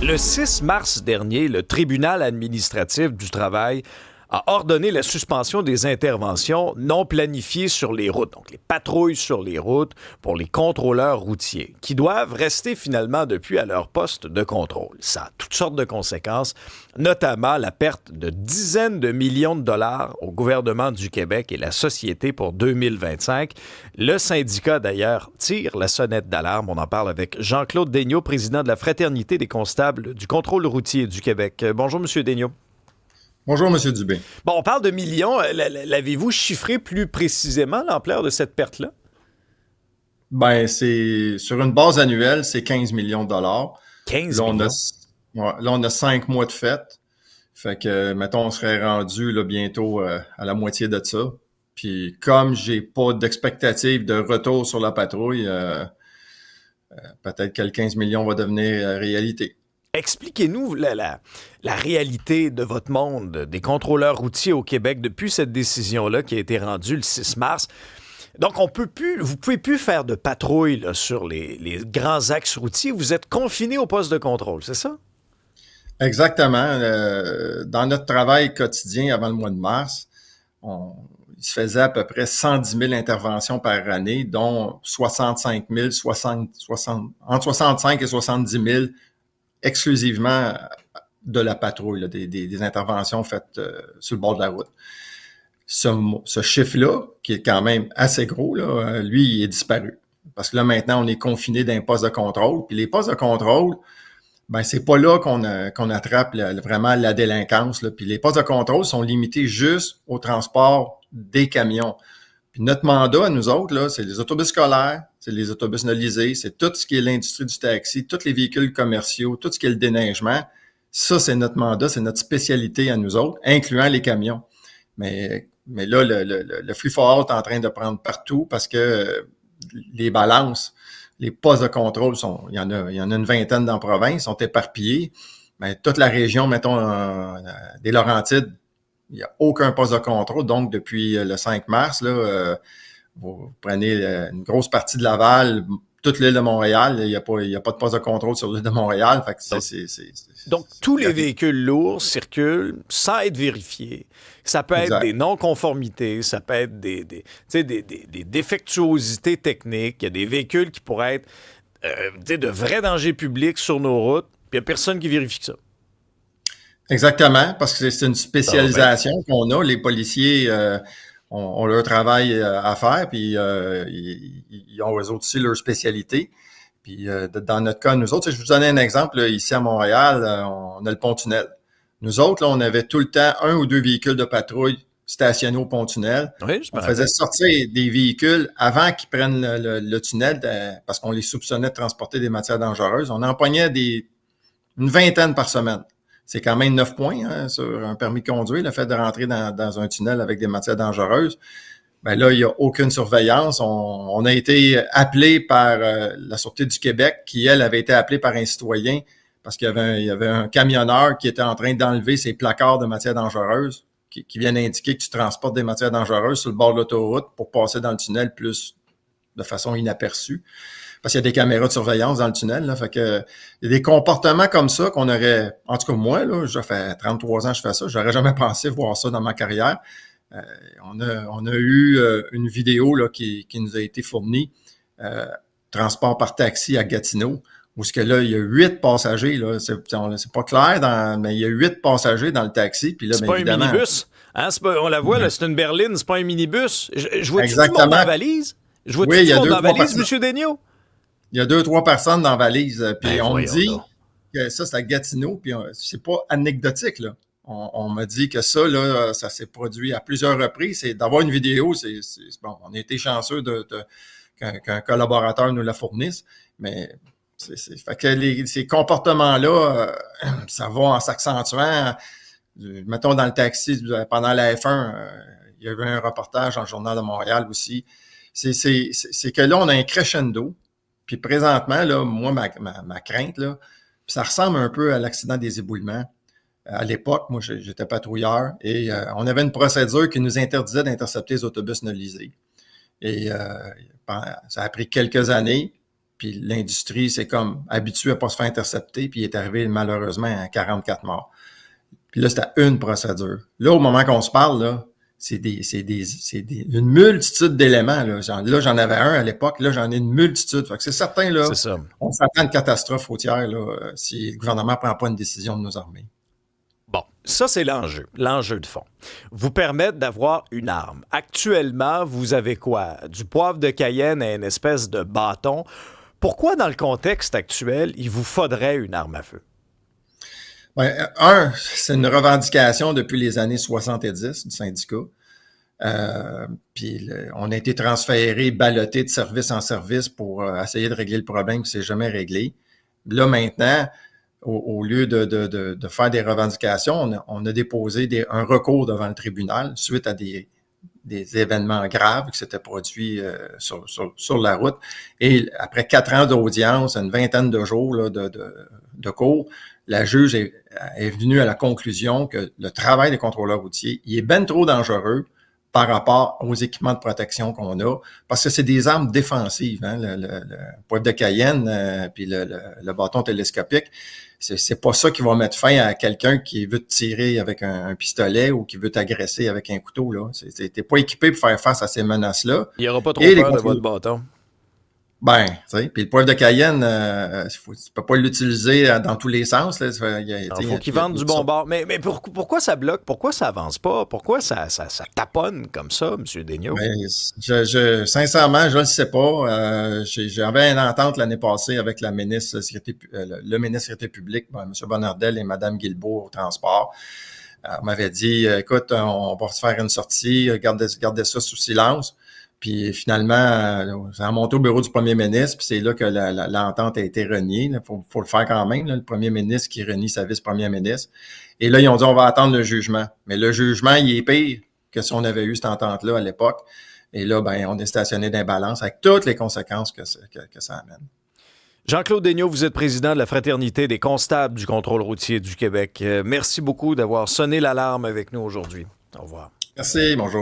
Le 6 mars dernier, le tribunal administratif du travail a ordonné la suspension des interventions non planifiées sur les routes, donc les patrouilles sur les routes pour les contrôleurs routiers, qui doivent rester finalement depuis à leur poste de contrôle. Ça a toutes sortes de conséquences, notamment la perte de dizaines de millions de dollars au gouvernement du Québec et la société pour 2025. Le syndicat, d'ailleurs, tire la sonnette d'alarme. On en parle avec Jean-Claude Daigneault, président de la Fraternité des constables du contrôle routier du Québec. Bonjour, M. Daigneault. Bonjour, M. Dubé. Bon, on parle de millions. L'avez-vous chiffré plus précisément, l'ampleur de cette perte-là? Ben, c'est sur une base annuelle, c'est 15 millions de dollars. 15 Là, millions? là, on a 5 mois de fête. Fait que, mettons, on serait rendu là, bientôt à la moitié de ça. Puis, comme j'ai pas d'expectative de retour sur la patrouille, peut-être que le 15 millions va devenir réalité. Expliquez-nous la réalité de votre monde, des contrôleurs routiers au Québec depuis cette décision-là qui a été rendue le 6 mars. Donc, vous ne pouvez plus faire de patrouille là, sur les grands axes routiers. Vous êtes confiné au poste de contrôle, c'est ça? Exactement. Dans notre travail quotidien avant le mois de mars, il se faisait à peu près 110 000 interventions par année, dont 65 000, entre 65 et 70 000 exclusivement de la patrouille, là, des interventions faites sur le bord de la route. Ce chiffre-là, qui est quand même assez gros, là, lui, il est disparu. Parce que là, maintenant, on est confiné d'un poste de contrôle. Puis les postes de contrôle, ben c'est pas là qu'on attrape vraiment la délinquance, là. Puis les postes de contrôle sont limités juste au transport des camions. Puis notre mandat à nous autres, là, c'est les autobus scolaires, c'est les autobus nolisés, c'est tout ce qui est l'industrie du taxi, tous les véhicules commerciaux, tout ce qui est le déneigement. Ça, c'est notre mandat, c'est notre spécialité à nous autres, incluant les camions. Mais là, le free for all est en train de prendre partout parce que les balances, les postes de contrôle il y en a une vingtaine dans la province, sont éparpillés. Mais toute la région, mettons, des Laurentides, il n'y a aucun poste de contrôle. Donc, depuis le 5 mars, là, vous prenez une grosse partie de Laval, toute l'île de Montréal, il n'y a pas de poste de contrôle sur l'île de Montréal. Fait que Donc, tous les véhicules lourds circulent sans être vérifiés. Ça peut être des exact. non-conformités, ça peut être des défectuosités techniques. Il y a des véhicules qui pourraient être de vrais dangers publics sur nos routes, puis il n'y a personne qui vérifie ça. Exactement, parce que c'est une Ça va bien. spécialisation qu'on a. Les policiers ont leur travail à faire, puis ils ont eux autres aussi leur spécialité. Puis dans notre cas, nous autres, si je vous donne un exemple, là, ici à Montréal, on a le pont-tunnel. Nous autres, là, on avait tout le temps un ou deux véhicules de patrouille stationnés au pont-tunnel. Oui, je me On faisait rappelle. sortir des véhicules avant qu'ils prennent le tunnel parce qu'on les soupçonnait de transporter des matières dangereuses. On empoignait une vingtaine par semaine. C'est quand même 9 points hein, sur un permis de conduire, le fait de rentrer dans un tunnel avec des matières dangereuses. Ben là, il n'y a aucune surveillance. On a été appelé par la Sûreté du Québec, qui, elle, avait été appelée par un citoyen parce il y avait un camionneur qui était en train d'enlever ses placards de matières dangereuses qui viennent indiquer que tu transportes des matières dangereuses sur le bord de l'autoroute pour passer dans le tunnel plus de façon inaperçue. Parce qu'il y a des caméras de surveillance dans le tunnel. Là, fait que, il y a des comportements comme ça qu'on aurait... En tout cas, moi, là, ça fait 33 ans que je fais ça. J'aurais jamais pensé voir ça dans ma carrière. Euh, on a eu une vidéo là, qui nous a été fournie, transport par taxi à Gatineau, où ce que là, il y a 8 passagers. Là, c'est pas clair, mais il y a 8 passagers dans le taxi. Puis là, C'est bien pas un évidemment... minibus. Hein? On la voit, là, c'est une berline, c'est pas un minibus. Je vois-tu du monde dans la Exactement. valise? Je vois-tu Oui, du monde dans la valise, M. Daigneault? il y a deux, trois personnes dans la valise. Puis Ben on me voyons donc. dit que ça, c'est à Gatineau, puis c'est pas anecdotique, là. On m'a dit que ça, là, ça s'est produit à plusieurs reprises. C'est d'avoir une vidéo, bon, on a été chanceux qu'un collaborateur nous la fournisse, mais fait que ces comportements-là, ça va en s'accentuant. Mettons dans le taxi, pendant la F1, il y avait un reportage dans le Journal de Montréal aussi. C'est que là, on a un crescendo. Puis présentement, là, moi, ma crainte, là, ça ressemble un peu à l'accident des éboulements. À l'époque, moi, j'étais patrouilleur et on avait une procédure qui nous interdisait d'intercepter les autobus nolisés. Et ça a pris quelques années. puis l'industrie s'est comme habituée à pas se faire intercepter, puis il est arrivé malheureusement à 44 morts. Puis là, c'était une procédure. Là, au moment qu'on se parle, là, c'est une multitude d'éléments. Là, j'en avais un à l'époque, là, j'en ai une multitude. Fait que c'est certain, là, on s'attend à une catastrophe routière là, si le gouvernement ne prend pas une décision de nos armées. Bon, ça, c'est l'enjeu de fond. Vous permettre d'avoir une arme. Actuellement, vous avez quoi? Du poivre de Cayenne et une espèce de bâton. Pourquoi, dans le contexte actuel, il vous faudrait une arme à feu? Bien, c'est une revendication depuis les années 70 du syndicat. Puis on a été transféré, ballotté de service en service pour essayer de régler le problème qui ne s'est jamais réglé. Là, maintenant, au lieu de faire des revendications, on a déposé un recours devant le tribunal suite à des événements graves qui s'étaient produits sur la route. Et après 4 ans d'audience, une vingtaine de jours là, de cours, la juge est venue à la conclusion que le travail des contrôleurs routiers, il est bien trop dangereux par rapport aux équipements de protection qu'on a, parce que c'est des armes défensives, hein, le poivre de Cayenne puis le bâton télescopique. C'est pas ça qui va mettre fin à quelqu'un qui veut te tirer avec un pistolet ou qui veut t'agresser avec un couteau. Là. T'es pas équipé pour faire face à ces menaces-là. Il n'y aura pas trop peur de votre bâton. Ben, tu sais, puis le poivre de Cayenne, tu peux pas l'utiliser dans tous les sens. Il faut qu'ils vendent du bon bord. Mais pourquoi ça bloque? Pourquoi ça avance pas? Pourquoi ça taponne comme ça, M. Daigneault? Ben, sincèrement, je ne sais pas. J'avais une entente l'année passée avec la ministre le ministre de la Sécurité publique, M. Bonnardel et Mme Guilbeault au transport. On m'avait dit, écoute, on va se faire une sortie, gardez ça sous silence. Puis finalement, ça a monté au bureau du premier ministre, puis c'est là que l'entente a été reniée. Il faut le faire quand même, là, le premier ministre qui renie sa vice-premier ministre. Et là, ils ont dit, on va attendre le jugement. Mais le jugement, il est pire que si on avait eu cette entente-là à l'époque. Et là, ben, on est stationné dans balance avec toutes les conséquences que ça amène. Jean-Claude Daigneault, vous êtes président de la Fraternité des constables du contrôle routier du Québec. Merci beaucoup d'avoir sonné l'alarme avec nous aujourd'hui. Au revoir. Merci, bonjour.